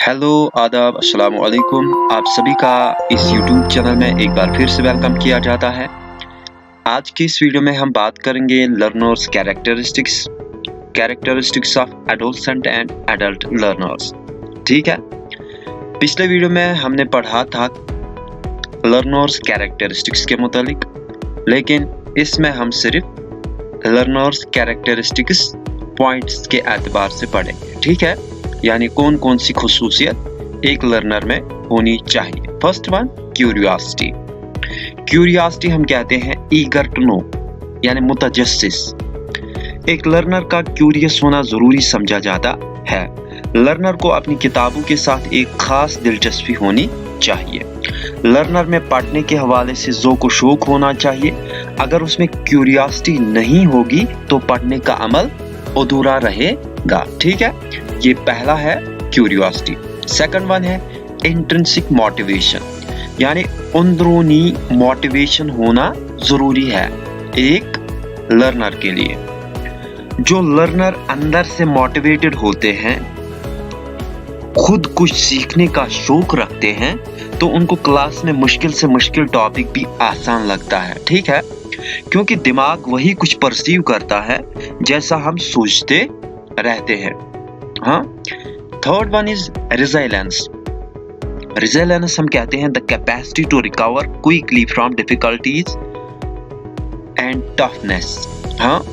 Hello, आदाब, अस्सलाम वालेकुम। आप सभी का इस यूट्यूब चैनल में एक बार फिर से वेलकम किया जाता है। आज की इस वीडियो में हम बात करेंगे learners characteristics of adolescent and adult learners. ठीक है, पिछले वीडियो में हमने पढ़ा था लर्नर्स कैरेक्टरिस्टिक्स के मुतालिक, लेकिन इसमें हम सिर्फ लर्नर्स कैरेक्टरिस्टिक्स पॉइंट्स के एतबार से पढ़ेंगे। ठीक है, यानी कौन कौन सी खुसूसियत एक लर्नर में होनी चाहिए। First one, curiosity. क्यूरियोसिटी हम कहते हैं ईगर टू नो, यानी मुतजस्सिस। एक लर्नर का क्यूरियस होना जरूरी समझा जाता है। लर्नर को अपनी किताबों के साथ एक खास दिलचस्पी होनी चाहिए। लर्नर में पढ़ने के हवाले से ज़ौक़ व शौक़ होना चाहिए। अगर उसमें क्यूरियोसिटी नहीं होगी तो पढ़ने का अमल अधूरा रहेगा। ठीक है, ये पहला है क्यूरियोसिटी। सेकंड वन है इंट्रिंसिक मोटिवेशन, यानी अंदरूनी मोटिवेशन होना जरूरी है एक लर्नर के लिए। जो लर्नर अंदर से मोटिवेटेड होते हैं, खुद कुछ सीखने का शौक रखते हैं, तो उनको क्लास में मुश्किल से मुश्किल टॉपिक भी आसान लगता है। ठीक है, क्योंकि दिमाग वही कुछ परसीव करता है जैसा हम सोचते रहते हैं। हाँ, third one is resilience. Resilience हम कहते हैं the capacity to recover quickly from difficulties and toughness. हाँ,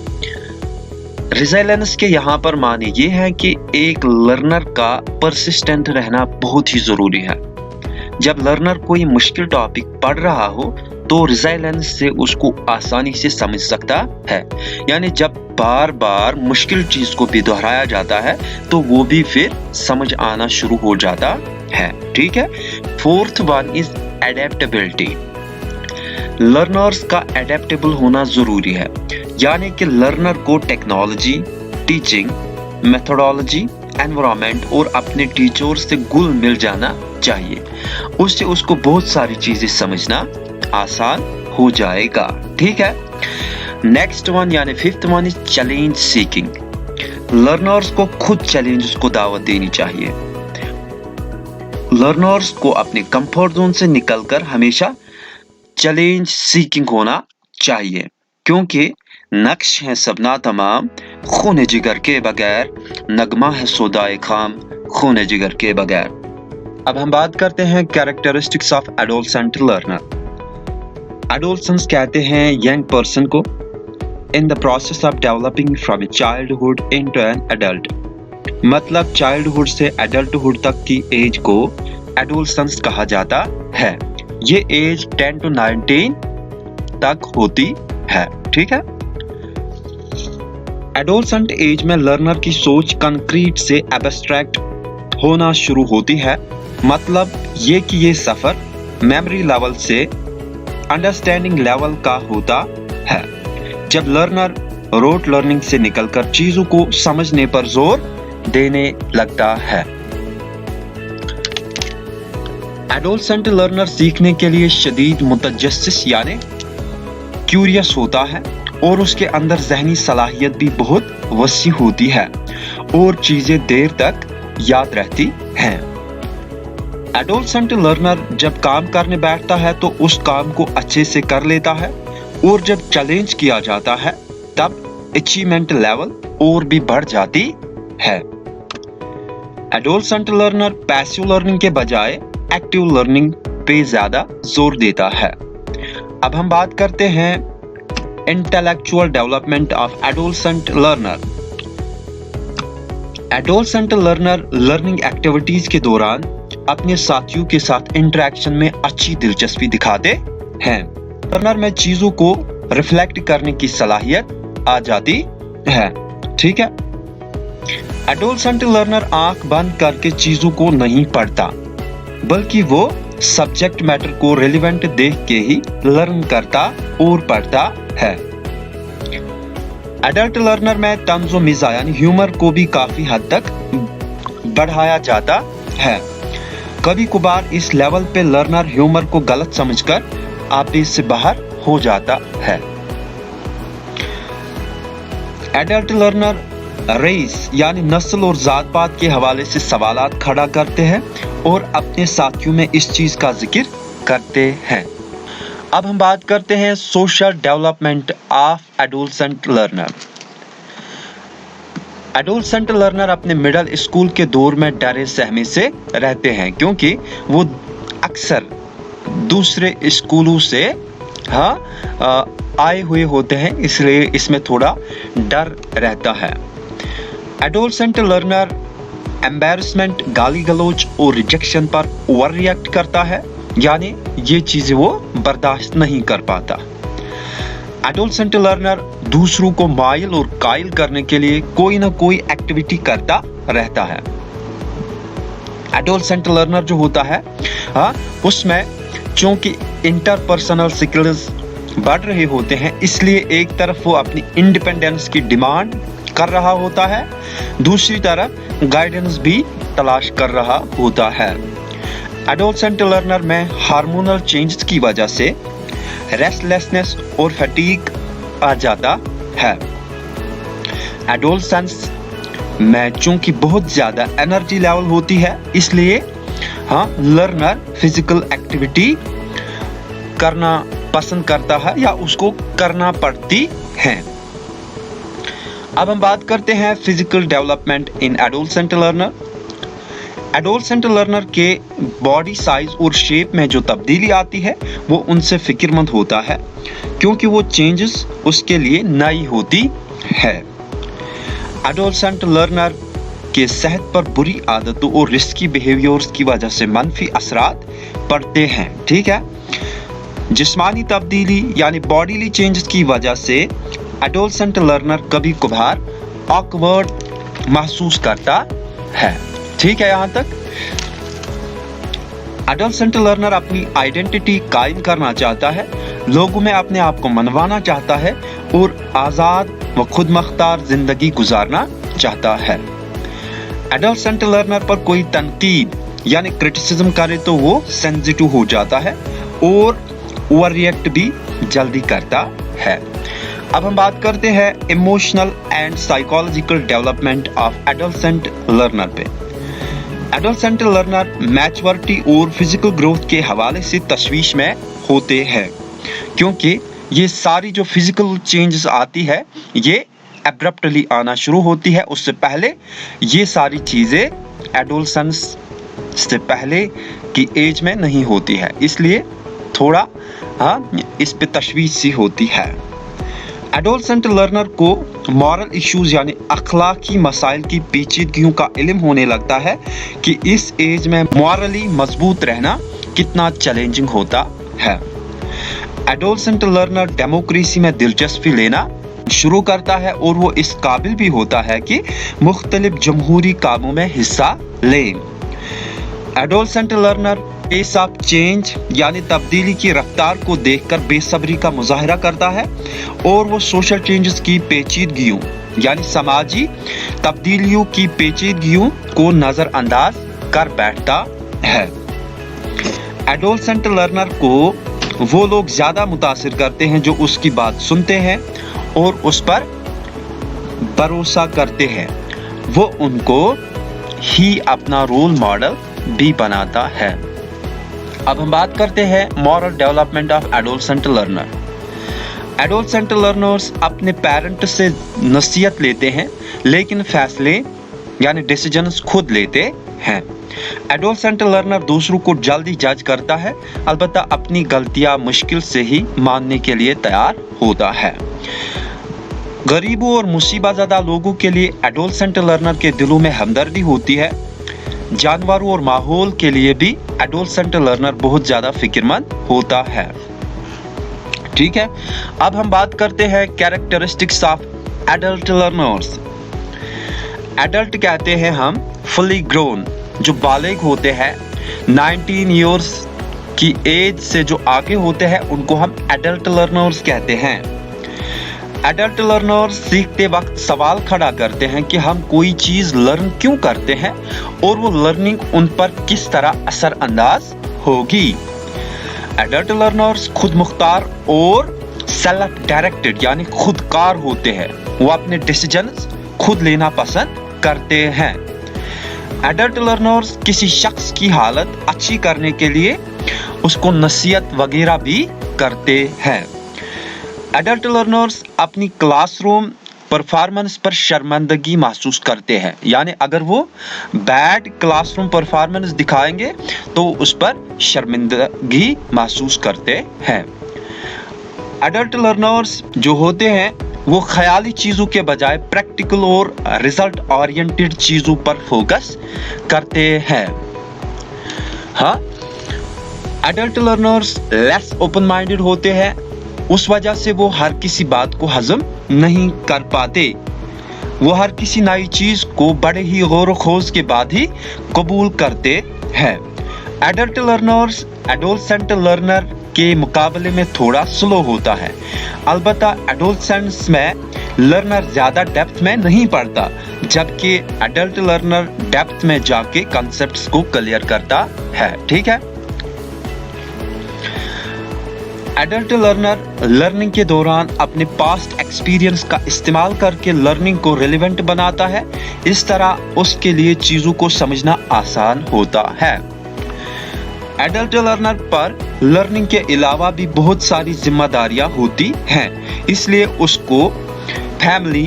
रेजिलियंस के यहाँ पर माने ये है कि एक लर्नर का परसिस्टेंट रहना बहुत ही जरूरी है। जब लर्नर कोई मुश्किल टॉपिक पढ़ रहा हो तो रेजिलियंस से उसको आसानी से समझ सकता है। यानी जब बार बार मुश्किल चीज को भी दोहराया जाता है तो वो भी फिर समझ आना शुरू हो जाता है। ठीक है, fourth one is adaptability. Learners का एडेप्टेबल होना जरूरी है, यानी कि लर्नर को टेक्नोलॉजी, टीचिंग मेथोडोलॉजी, एनवायरनमेंट और अपने टीचर से घुल मिल जाना चाहिए। उससे उसको बहुत सारी चीजें समझना आसान हो जाएगा। ठीक है, नेक्स्ट वन यानी fifth one is challenge seeking. Learners को खुद चैलेंजेस को दावत देनी चाहिए। लर्नर्स को अपने कंफर्ट जोन से निकलकर हमेशा चैलेंज सीकिंग होना चाहिए, क्योंकि नक्श है सबना तमाम, खून जिगर के बगैर नगमा है सौदाए खाम, खून जिगर के बगैर। अब हम बात करते हैं characteristics of adolescent learner. Adolescence कहते हैं यंग पर्सन को in the process of developing from A childhood into an adult. मतलब चाइल्डहुड से एडल्टहुड तक की एज को एडोलसेंस कहा जाता है। ये एज 10 to 19 तक होती है। ठीक है, एडोलसेंट एज में लर्नर की सोच कंक्रीट से एब्स्ट्रैक्ट होना शुरू होती है। मतलब ये कि ये सफर मेमोरी लेवल से अंडरस्टैंडिंग लेवल का होता है। जब लर्नर रोट लर्निंग से निकलकर चीजों को समझने पर जोर देने लगता है। एडोलसेंट लर्नर सीखने के लिए शदीद मुतजस्सिस यानी क्यूरियस होता है और उसके अंदर ज़हनी सलाहियत भी बहुत वसी होती है और चीजें देर तक याद रहती हैं। एडोलसेंट लर्नर जब काम करने बैठता है तो उस काम को अच्छे से कर लेता है, और जब चैलेंज किया जाता है तब अचीवमेंट लेवल और भी बढ़ जाती है। एडोलसेंट लर्नर पैसिव लर्निंग के बजाय एक्टिव लर्निंग पे ज्यादा जोर देता है। अब हम बात करते हैं intellectual development of adolescent learner. Adolescent learner learning activities के दौरान अपने साथियों के साथ इंटरेक्शन में अच्छी दिलचस्पी दिखाते हैं। लर्नर में चीजों को रिफ्लेक्ट करने की सलाहियत आ जाती है। ठीक है, एडोलसेंट लर्नर आंख बंद करके चीजों को नहीं पढ़ता, बल्कि वो सब्जेक्ट मैटर को रेलेवेंट देख के ही लर्न करता और पढ़ता है। एडल्ट लर्नर में तंज़ो मिज़ा यानी ह्यूमर को भी काफी हद तक बढ़ाया जाता है। कभी कभार इस लेवल पे लर्नर ह्यूमर को गलत समझकर आपे से बाहर हो जाता है। एडल्ट लर्नर रेस यानी नस्ल और जात पात के हवाले से सवालात खड़ा करते हैं और अपने साथियों में इस चीज का जिक्र करते हैं। अब हम बात करते हैं social development of adolescent learner. Adolescent learner अपने मिडिल स्कूल के दौर में डरे सहमे से रहते हैं क्योंकि वो अक्सर दूसरे स्कूलों से आए हुए होते हैं, इसलिए इसमें थोड़ा डर रहता है। एडोलसेंट लर्नर एम्बैरसमेंट, गाली गलौज और रिजेक्शन पर ओवर रिएक्ट करता है, यानी ये चीजें वो बर्दाश्त नहीं कर पाता। एडोलसेंट लर्नर दूसरों को माइल और कायल करने के लिए कोई ना कोई एक्टिविटी करता रहता है। एडोलसेंट लर्नर जो होता है उसमें चूंकि इंटरपर्सनल स्किल्स बढ़ रहे होते हैं, इसलिए एक तरफ वो अपनी इंडिपेंडेंस की डिमांड कर रहा होता है, दूसरी तरफ गाइडेंस भी तलाश कर रहा होता है। एडोलसेंट लर्नर में हार्मोनल चेंजेस की वजह से रेस्टलेसनेस और फटीग आ जाता है। एडोलसेंस में चूंकि बहुत ज्यादा एनर्जी लेवल होती है, इसलिए लर्नर फिजिकल एक्टिविटी करना पसंद करता है या उसको करना पड़ती है। अब हम बात करते हैं physical development in adolescent learner. Adolescent learner के बॉडी साइज और शेप में जो तब्दीली आती है वो उनसे फिक्रमंद होता है क्योंकि वो चेंजेस उसके लिए नई होती है। एडोलसेंट लर्नर के सेहत पर बुरी आदतों और रिस्की बिहेवियर्स की वजह से मनफी असरात पड़ते हैं। ठीक है, जिस्मानी तब्दीली यानी बॉडीली चेंजेस की वजह से एडोलसेंट लर्नर कभी कभार ऑकवर्ड महसूस करता है। ठीक है, यहाँ तक एडोलसेंट लर्नर अपनी आइडेंटिटी कायम करना चाहता है, लोगों में अपने आप को मनवाना चाहता है और आजाद व खुद मुख्तार जिंदगी गुजारना चाहता है। एडोलसेंट लर्नर पर कोई तनकीद यानी क्रिटिसिज्म करे तो वो सेंसिटिव हो जाता है और ओवर रिएक्ट भी जल्दी करता है। अब हम बात करते हैं emotional and psychological development of adolescent learner पे। एडोलसेंट लर्नर मैच्योरिटी और फिजिकल ग्रोथ के हवाले से तशवीश में होते हैं क्योंकि ये सारी जो फिजिकल चेंजेस आती है ये एब्रप्टली आना शुरू होती है, उससे पहले ये सारी चीजें एडोलसेंस से पहले की एज में नहीं होती है, इसलिए थोड़ा इस पे तशवीश सी होती है। एडोलसेंट लर्नर को मॉरल इश्यूज यानी अखलाकी मसाइल की पेचीदगियों का इल्म होने लगता है कि इस एज में मॉरली मजबूत रहना कितना चैलेंजिंग होता है। एडोलसेंट लर्नर डेमोक्रेसी में दिलचस्पी लेना शुरू करता है और वो इस काबिल भी होता है कि मुख्तलिफ जमहूरी कामों में हिस्सा ले। Adolescent learner pace of change यानी तब्दीली की रफ्तार को देखकर बेसब्री का मुजाहरा करता है और वो सोशल चेंजेस की पेचीदगियों यानी समाजी तब्दीलियों की पेचीदगियों को नजरअंदाज कर बैठता है। एडोलसेंट लर्नर को वो लोग ज्यादा मुतासिर करते हैं जो उसकी बात सुनते हैं और उस पर भरोसा करते हैं, वो उनको ही अपना रोल मॉडल भी बनाता है। अब हम बात करते हैं moral development of adolescent learner. Adolescent learners अपने पेरेंट से नसीहत लेते हैं लेकिन फैसले यानी डिसीजंस खुद लेते हैं। एडोलसेंट लर्नर दूसरों को जल्दी जज करता है, अलबत्ता अपनी गलतियां मुश्किल से ही मानने के लिए तैयार होता है। गरीबों और मुसीबतज़दा लोगों के लिए एडोलसेंट लर्नर के दिलों में हमदर्दी होती है। जानवरों और माहौल के लिए भी एडोलसेंट लर्नर बहुत ज्यादा फिक्रमंद होता है। ठीक है, अब हम बात करते हैं characteristics of adult learners. Adult कहते हैं हम फुली ग्रोन जो बालिग होते हैं, 19 इयर्स की एज से जो आगे होते हैं उनको हम एडल्ट लर्नर्स कहते हैं। एडल्ट लर्नर्स सीखते वक्त सवाल खड़ा करते हैं कि हम कोई चीज लर्न क्यों करते हैं और वो लर्निंग उन पर किस तरह असर अंदाज होगी। एडल्ट लर्नर्स खुद मुख्तार और सेल्फ डायरेक्टेड यानी खुदकार होते हैं, वो अपने डिसीजंस खुद लेना पसंद करते हैं। एडल्ट लर्नर्स किसी शख्स की हालत अच्छी करने के लिए उसको नसीहत वगैरह भी करते हैं। एडल्ट लर्नर्स अपनी क्लासरूम परफॉर्मेंस पर शर्मिंदगी महसूस करते हैं, यानी अगर वो बैड क्लासरूम परफॉर्मेंस दिखाएंगे तो उस पर शर्मिंदगी महसूस करते हैं। एडल्ट लर्नर्स जो होते हैं वो ख्याली चीज़ों के बजाय प्रैक्टिकल और रिजल्ट ओरिएंटेड चीज़ों पर फोकस करते हैं। हाँ, adult learners less open minded होते हैं, उस वजह से वो हर किसी बात को हजम नहीं कर पाते। वो हर किसी नई चीज को बड़े ही गौर खोज के बाद ही कबूल करते हैं। एडल्ट लर्नर्स एडोलसेंट लर्नर के मुकाबले में थोड़ा स्लो होता है। अलबत्ता एडोलसेंट्स में लर्नर ज्यादा डेप्थ में नहीं पढ़ता, जबकि एडल्ट लर्नर डेप्थ में जाके कॉन्सेप्ट्स को क्लियर करता है। ठीक है। एडल्ट लर्नर लर्निंग के दौरान अपने पास्ट एक्सपीरियंस का इस्तेमाल करके लर्निंग को रिलेवेंट बनाता है। इस तरह उसके लिए चीजों को समझना आसान होता है। एडल्ट लर्नर पर लर्निंग के अलावा भी बहुत सारी जिम्मेदारियां होती हैं, इसलिए उसको फैमिली,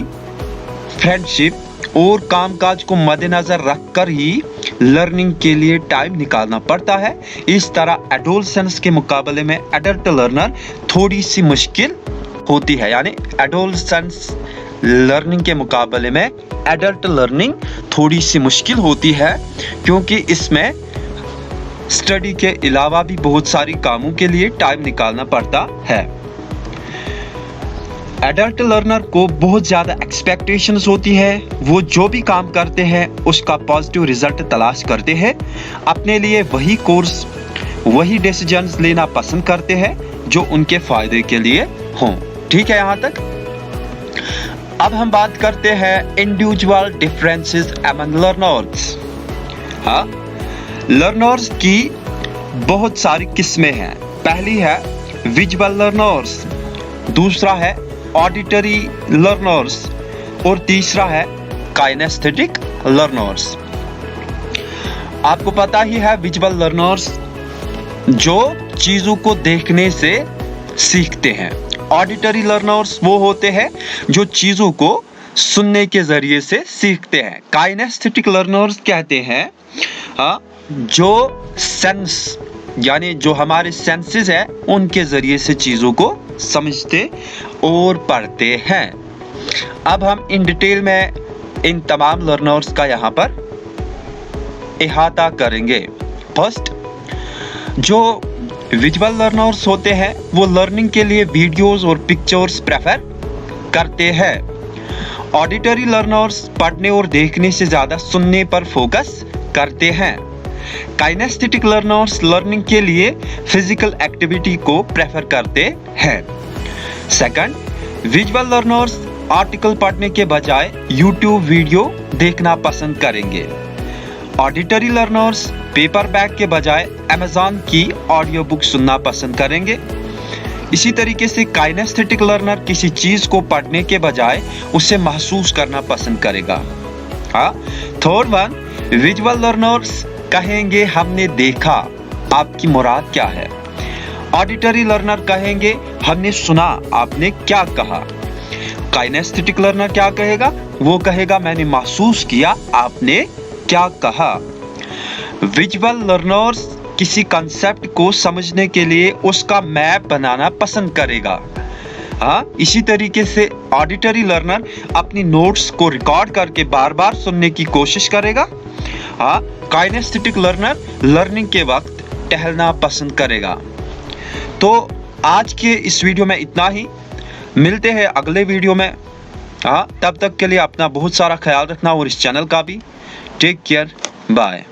फ्रेंडशिप और कामकाज को मद्देनजर रखकर ही लर्निंग के लिए टाइम निकालना पड़ता है। इस तरह एडोलसेंस के मुकाबले में एडल्ट लर्नर थोड़ी सी मुश्किल होती है, यानी एडोलसेंस लर्निंग के मुकाबले में एडल्ट लर्निंग थोड़ी सी मुश्किल होती है, क्योंकि इसमें स्टडी के अलावा भी बहुत सारी कामों के लिए टाइम निकालना पड़ता है। एडल्ट लर्नर को बहुत ज़्यादा एक्सपेक्टेशंस होती है। वो जो भी काम करते हैं उसका पॉजिटिव रिजल्ट तलाश करते हैं। अपने लिए वही कोर्स, वही डिसीजंस लेना पसंद करते हैं जो उनके फायदे के लिए हों। ठीक है यहाँ तक। अब हम बात करते हैं इंडिविजुअल डिफरेंसेस अमंग लर्नर्स। हाँ, लर्नर्स की बहुत सारी किस्में हैं। पहली है विजुअल लर्नर्स, दूसरा है ऑडिटरी लर्नर्स और तीसरा है काइनेस्थेटिक लर्नर्स। आपको पता ही है विजुअल लर्नर्स जो चीजों को देखने से सीखते हैं। ऑडिटरी लर्नर्स वो होते हैं जो चीजों को सुनने के जरिए से सीखते हैं। काइनेस्थेटिक लर्नर्स कहते हैं जो सेंस, यानी जो हमारे सेंसेस है उनके जरिए से चीजों को समझते और पढ़ते हैं। अब हम इन डिटेल में इन तमाम लर्नर्स का यहाँ पर इहाता करेंगे। फर्स्ट, जो विजुअल लर्नर्स होते हैं वो लर्निंग के लिए वीडियोस और पिक्चर्स प्रेफर करते हैं। ऑडिटरी लर्नर्स पढ़ने और देखने से ज्यादा सुनने पर फोकस करते हैं। काइनेस्थेटिक लर्नर्स लर्निंग के लिए फिजिकल एक्टिविटी को प्रेफर करते हैं। सेकंड, विजुअल लर्नर्स आर्टिकल पढ़ने के बजाय यूट्यूब वीडियो देखना पसंद करेंगे। ऑडिटरी लर्नर्स पेपर बैक के बजाय अमेज़न की ऑडियो बुक सुनना पसंद करेंगे। इसी तरीके से काइनेस्थेटिक लर्नर किसी चीज को पढ़ने के बजाय उसे महसूस करना पसंद करेगा। हाँ, थर्ड वन, विजुअल लर्नर्स कहेंगे हमने देखा, आपकी मुराद क्या है। ऑडिटरी लर्नर कहेंगे हमने सुना, आपने क्या कहा। काइनेस्थेटिक लर्नर क्या कहेगा, वो कहेगा मैंने महसूस किया, आपने क्या कहा। विजुअल लर्नर्स किसी कॉन्सेप्ट को समझने के लिए उसका मैप बनाना पसंद करेगा। हाँ, इसी तरीके से ऑडिटरी लर्नर अपनी नोट्स को रिकॉर्ड करके बार बार सुनने की कोशिश करेगा। हाँ, काइनेस्थेटिक लर्नर लर्निंग के वक्त टहलना पसंद करेगा। तो आज के इस वीडियो में इतना ही, मिलते हैं अगले वीडियो में। हाँ, तब तक के लिए अपना बहुत सारा ख्याल रखना और इस चैनल का भी। Take care, bye.